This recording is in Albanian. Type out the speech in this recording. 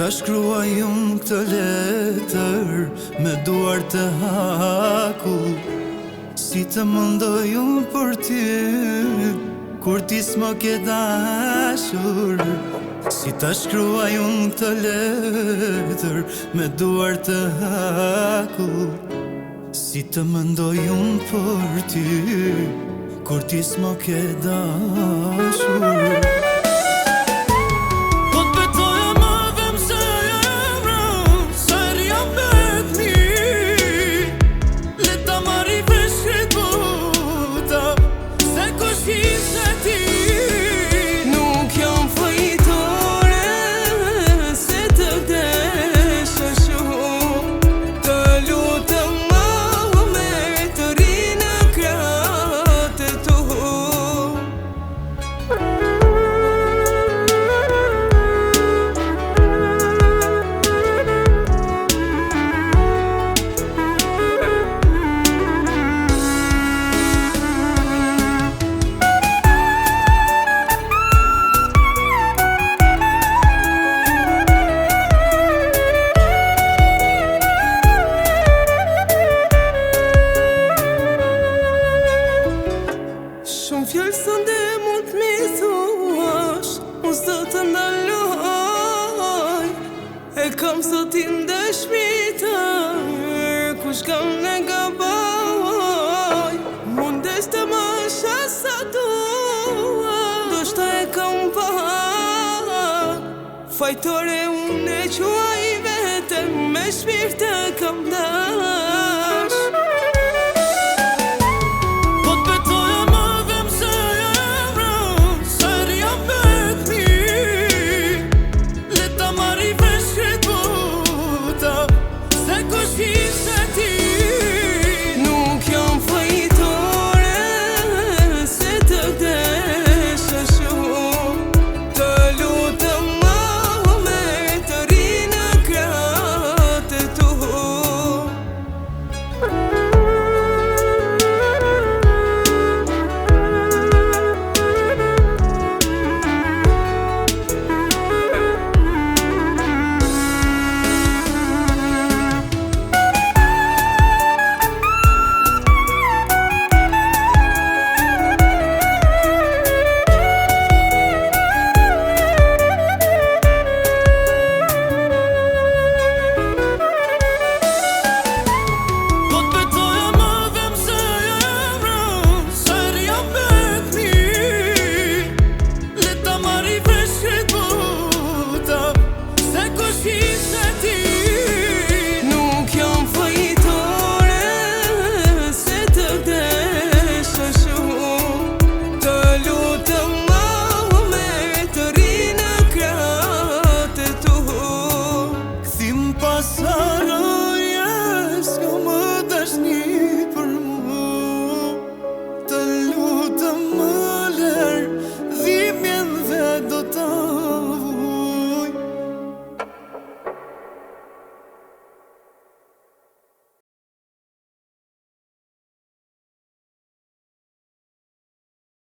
ta shkruaj unë këtë letër me duar të hakull, si të mendoj unë për ty kur ti s'më ke dashur. Si ta shkruaj unë këtë letër me duar të hakull, si të mendoj unë për ty kur ti s'më ke dashur. Shumë fjallë sënde mund t'mi thuash, unë së të ndaloj, e kam sotin dëshmitar, kush kam në gaboj. Mundesh të më shasa dua, do shta e kam pak, fajtore unë e quaj vetëm me shpirë të